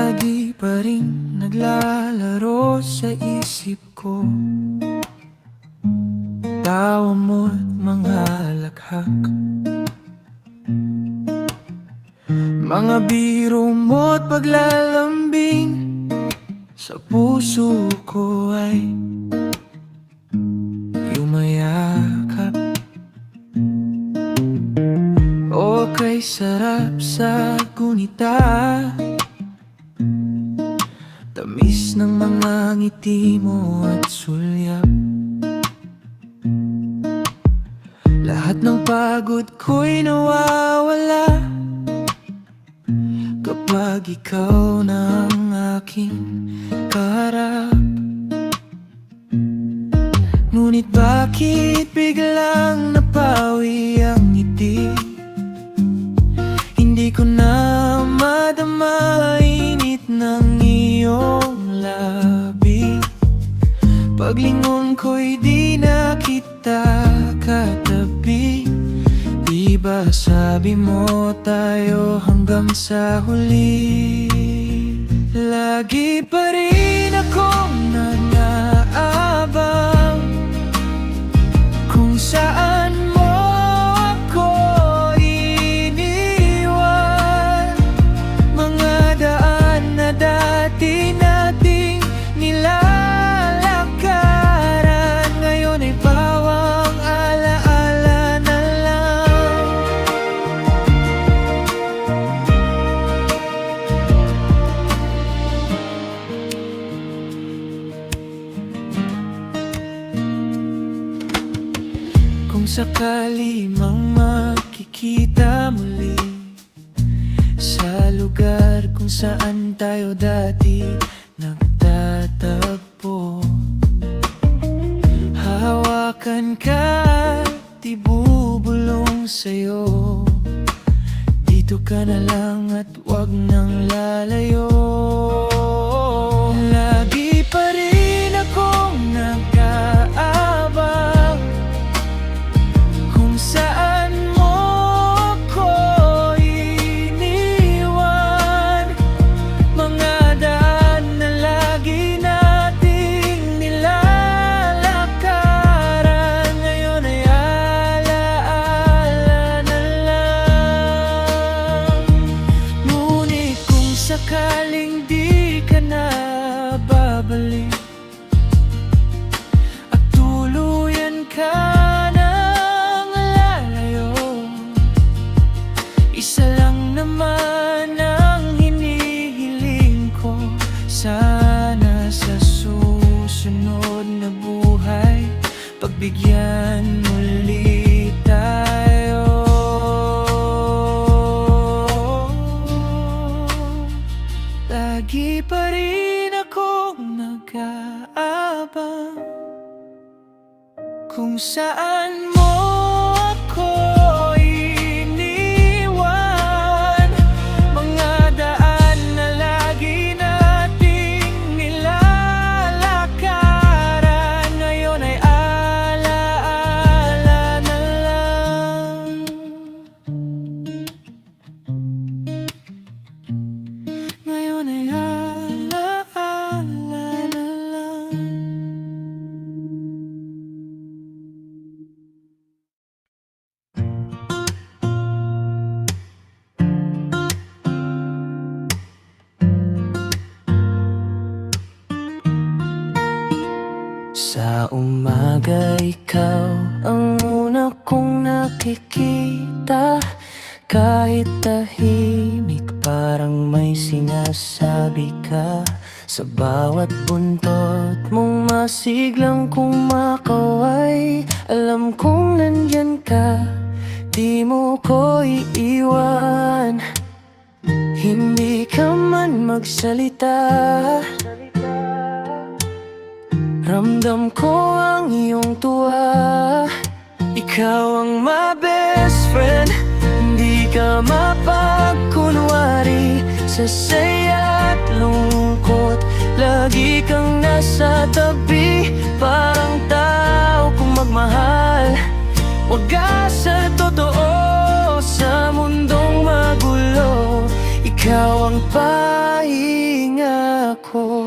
Lagi pa rin naglalaro sa isip ko, tawa mo't mga lakhak, mga biro mo't paglalambing sa puso ko ay yumayakap. O kay sarap sa gunita, tamis ng mga ngiti mo at sulyap. Lahat ng pagod ko'y nawawala kapag ikaw na ang aking kaharap. Ngunit bakit biglang napawi ang ngiti? Hindi ko na madama init ng iyong labi. Paglingon ko'y di na kita katabi. Di ba sabi mo tayo hanggang sa huli? Lagi pa rin akong nag-aabang kung saan mo ako iniwan. Mga daan na dati nating nilalakaran, ngayon ay bawang alaala na lang. Kung sakali mang makikita muli sa lugar kung saan tayo dati nagtatagpo, hahawakan ka at ibubulong sa'yo. Dito ka na lang at wag nang lalayo. Lagi pa rin akong nag-aabang kung saan mo ako iniwan. Mga daan na lagi nating nilalakaran, ngayon ay alaala na lang. Ngunit kung sakaling di ka na babalik at tuluyan ka nang lalayo, isa lang naman ang hinihiling ko. Sana sa susunod na buhay pagbigyan muli tayo. Lagi pa rin akong nag-aabang kung saan mo ako iniwan. Mga daan na lagi nating nilalakaran, ngayon ay alaala na lang. Ngayon ay alaala na lang. Sa umaga ikaw ang una kong nakikita. Kahit tahimik parang may sinasabi ka. Sa bawat buntot mong masiglang kumakaway, alam kong nandyan ka, di mo ko iiwan. Hindi ka man magsalita, ramdam ko ang iyong tuwa. Ikaw ang my best friend, hindi ka mapagkunwari. Sa saya at lungkot, lagi kang nasa tabi. Parang tao kong magmahal, wagas at totoo. Sa mundong magulo, ikaw ang pahiya. ako.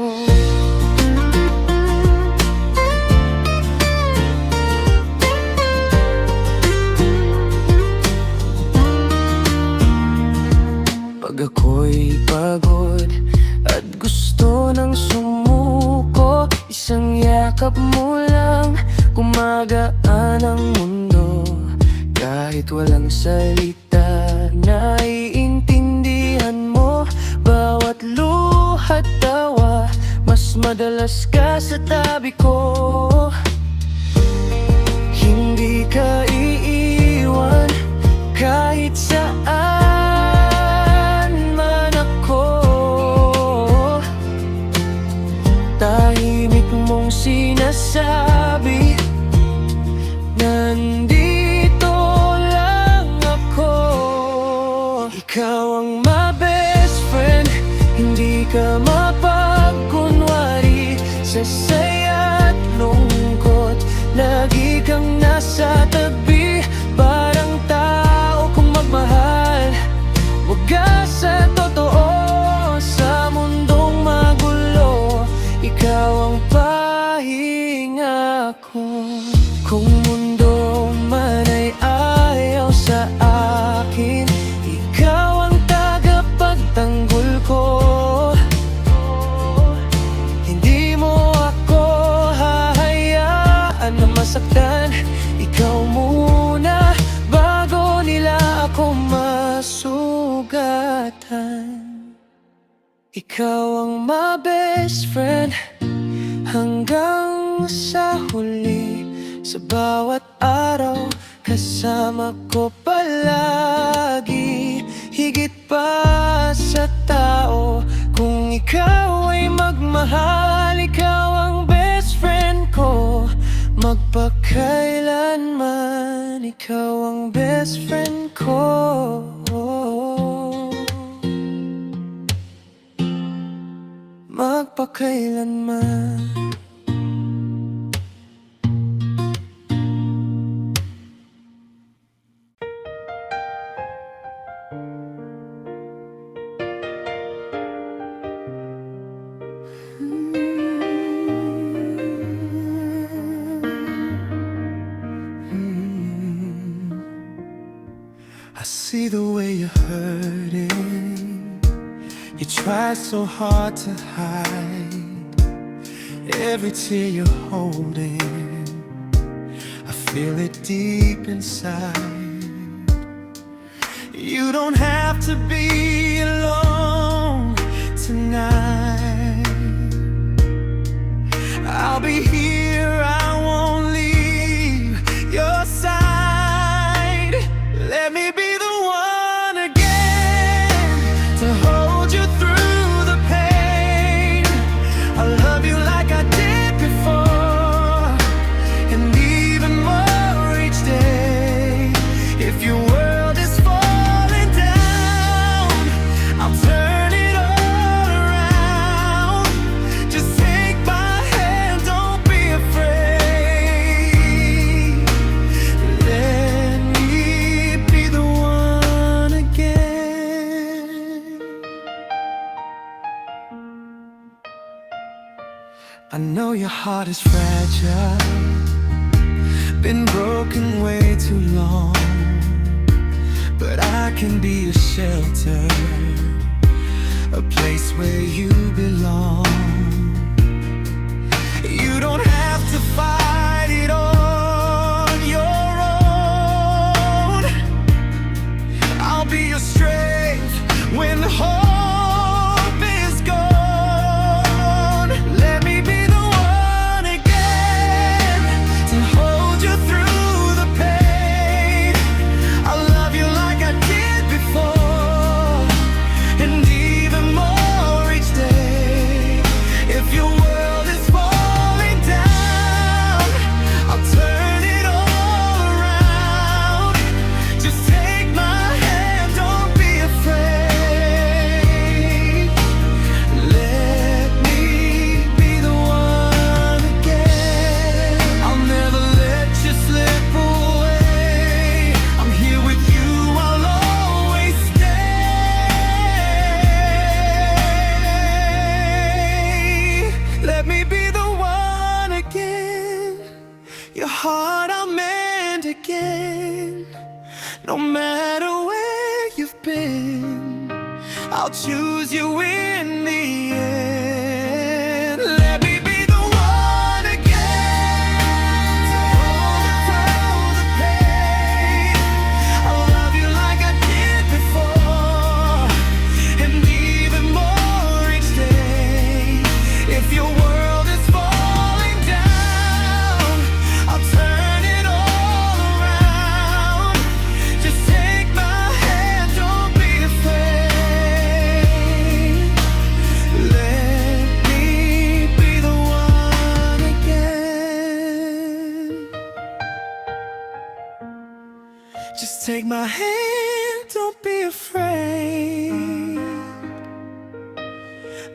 Pag ako'y pagod at gusto nang sumuko, isang yakap mo lang, gumagaan ang mundo. Kahit walang salita, naiintindihan mo bawat luha't tawa. Mas madalas ka sa tabi ko, hindi ka iiwan kahit saan man ako. Tahimik mong sinasabi, nandito lang ako. Ikaw ang my best friend, hindi ka mapagkunwari. Sa saya at lungkot, lagi kang nasa tabi. Parang tao kong magmahal, wagas sa totoo. Sa mundong magulo, ikaw ang pahinga ko. Kung mundo man ay ayaw sa akin, ikaw ang tagapagtanggol ko. Hindi mo ako hahayaan na masaktan. Ikaw muna bago nila ako masugatan. Ikaw ang my best friend hanggang sa huli. Sa bawat araw kasama ko palagi, higit pa sa tao. Kung ikaw ay magmahal, ikaw ang best friend ko. Magpakailanman, ikaw ang best friend ko. Magpakailanman. I see the way you're hurting. You try so hard to hide every tear you're holding. I feel it deep inside. You don't have to be alone tonight. I'll be here, I won't leave your side. Let me be the one again to hold you through the pain. I love you like I did before, and even more each day. If your world is falling down, I'll turn it all around. Just take my hand, don't be afraid. Let me be the one again. I know your heart is fragile, been broken way too long, but I can be a shelter, a place where you belong. You don't have to fight it on your own. I'll be your strength when the hope is gone. Let me be the one again to hold you through the pain. I love you like I did before, and even more each day. choose you in the end. Let me be the one again to hold the pain. I'll love you like I did before, and even more each day. If your world is falling down, I'll turn it all around. Just take my hand, don't be afraid. Let me be the one again. Just take my hand, don't be afraid.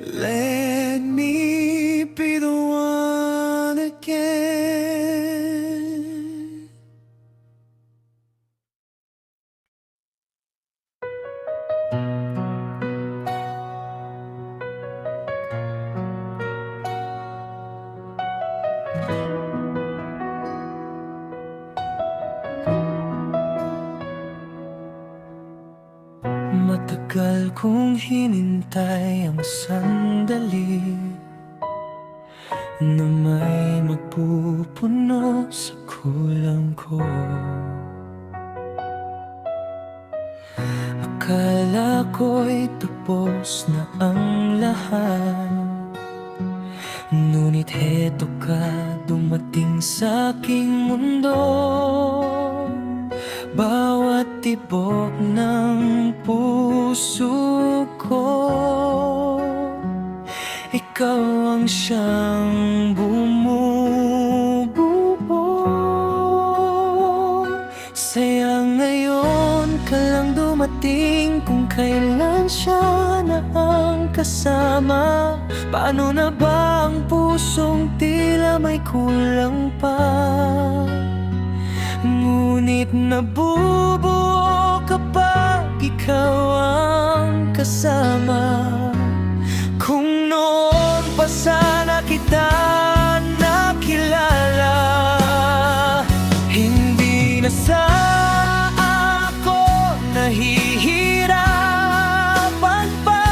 Let me be the one again. Matagal kong hinintay ang sandali na may magpupuno sa kulang ko. Akala ko'y tapos na ang lahat, ngunit heto ka dumating sa aking mundo. Bawat tibok ng puso ko, ikaw ang siyang bumubuo. Saya ngayon ka lang dumating, kung kailan siya na ang kasama. Paano na ba ang pusong tila may kulang pa? Ngunit nabubuo kapag ikaw ang kasama. Kung noon pa sana kita nakilala, hindi na sana ako nahihirapan pa.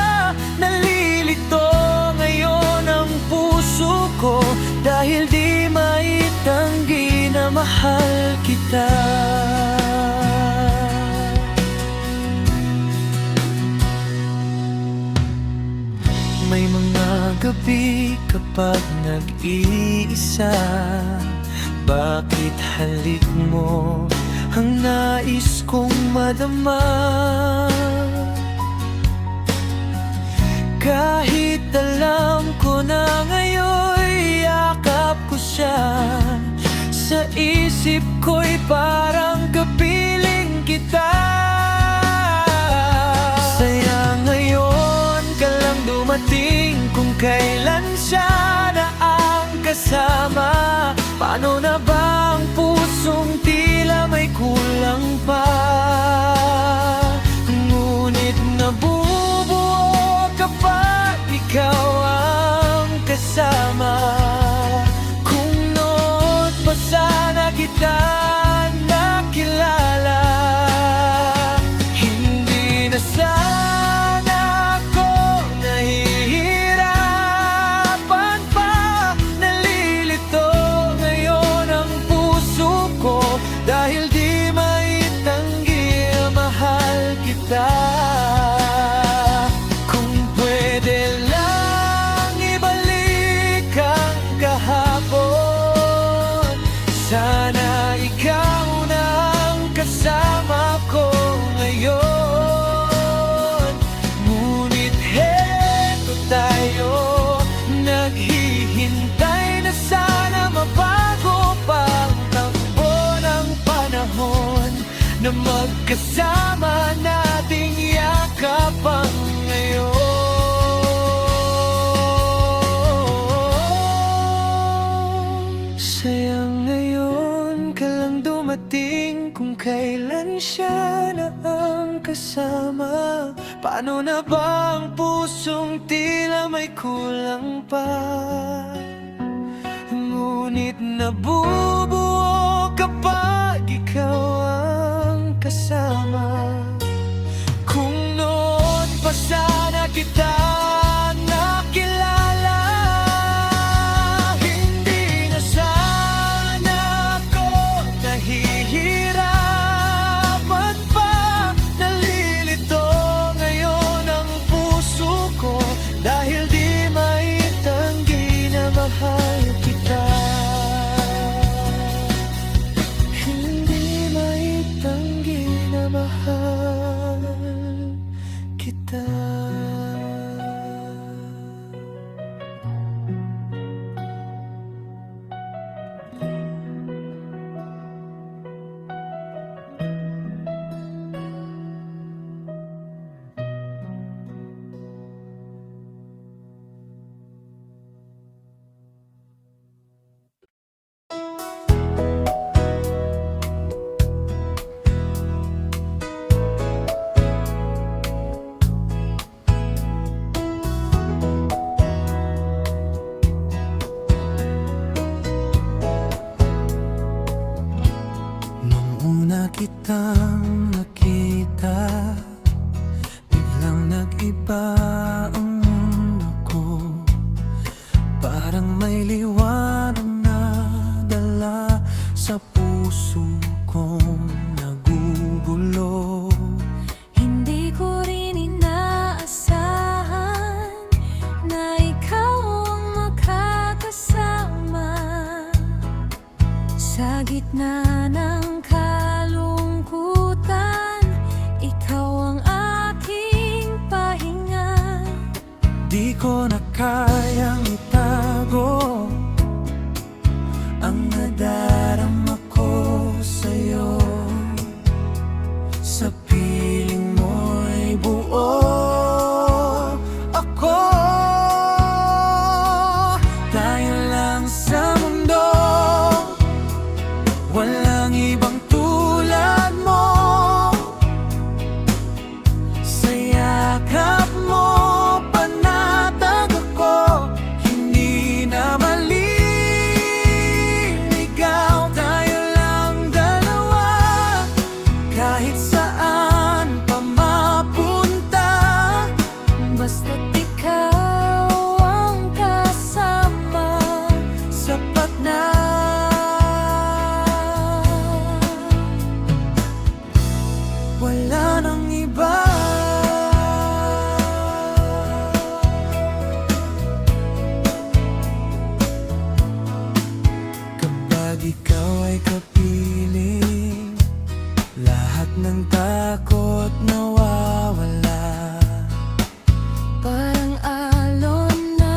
Nalilito ngayon ang puso ko, dahil di maitanggi na mahal kita. May mga gabi kapag nag-iisa, bakit halik mo ang nais kong madama? Kahit alam ko na ngayon yakap ko siya, sa isip ko'y parang kapiling kita. Saya ngayon ka lang dumating, kung kailan siya na ang kasama. Paano na ba ang pusong tila may kulang pa? Ngunit nabubuo kapag ikaw ang kasama. Sana kita nakilala, hindi na sana ako nahihirapan pa. Nalilito ngayon ang puso ko, dahil di maitanggi mahal kita. Kung pwede lang ibalik ang kahapon, sana ikaw na ang kasama ko ngayon. Ngunit heto tayo, naghihintay na sana mabago pa ang takbo ng panahon, na magkasama nating yakapang ngayon. Sayang ngayon ka lang dumating, kung kailan siya na ang kasama. Paano na ba ang pusong tila may kulang pa? Ngunit nabubuo kapag ikaw ang kasama. Kung noon pa sana kitang nakita, biglang nag-iba ang mundo ko. Parang may liwanag na dala sa puso kong nagugulo. Hindi ko rin inaasahan na ikaw ang makakasama sa gitna ng kalungkutan. Ikaw ang aking pahinga. Di ko na kayang itago ang nadarama ko sa'yo. Sa piling mo'y buo ako. Tayo lang sa mundo, walang ibang tulad mo. Sa yakap mo, panatag ako. Hindi na maliligaw. Tayo lang dalawa, kahit saan pa mapunta. Basta't ikaw ang kasama, Sapat na. Wala nang iba. Kapag ikaw ay kapiling, lahat ng takot nawawala. parang alon na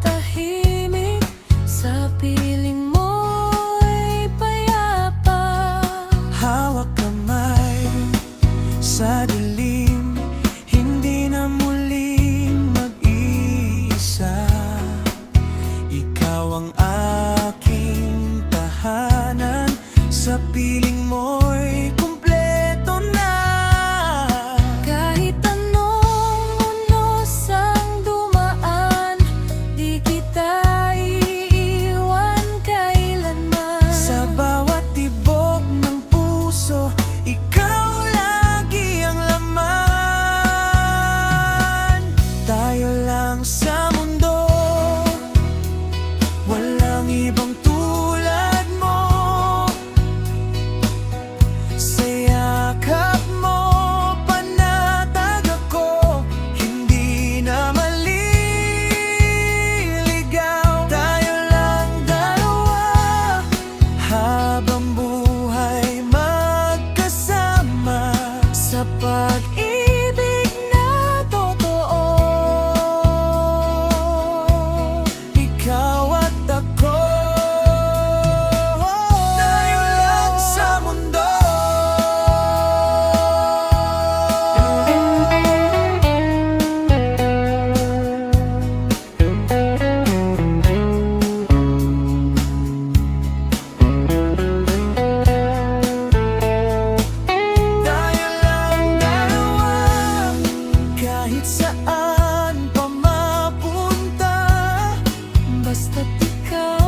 tahimik. Sa piling mo'y payapa. Hawak kamay sa dilim, hindi na muling mag-iisa. Ikaw ang aking tahanan, sa piling mo'y kumpleto na. Kahit anong unos ang dumaan, di kita iiwan kailanman. Sa bawat tibok ng puso, ikaw lagi ang laman. Tayo lang sa mundo, walang ibang tulad mo. Sa yakap mo, panatag ako. Hindi na maliligaw. Tayo lang dalawa, habang buhay magkasama. Sa pag-ibig na totoo, Ikaw at ako. Tayo lang sa mundo. Tayo lang dalawa, kahit saan pa mapunta. basta't ikaw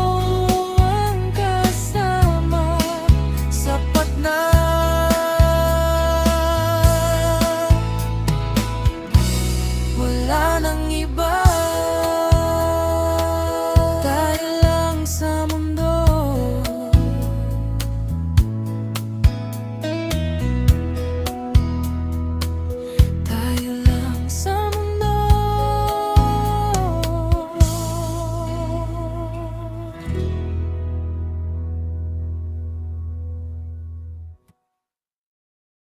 ang kasama. Sapat na. Wala nang iba.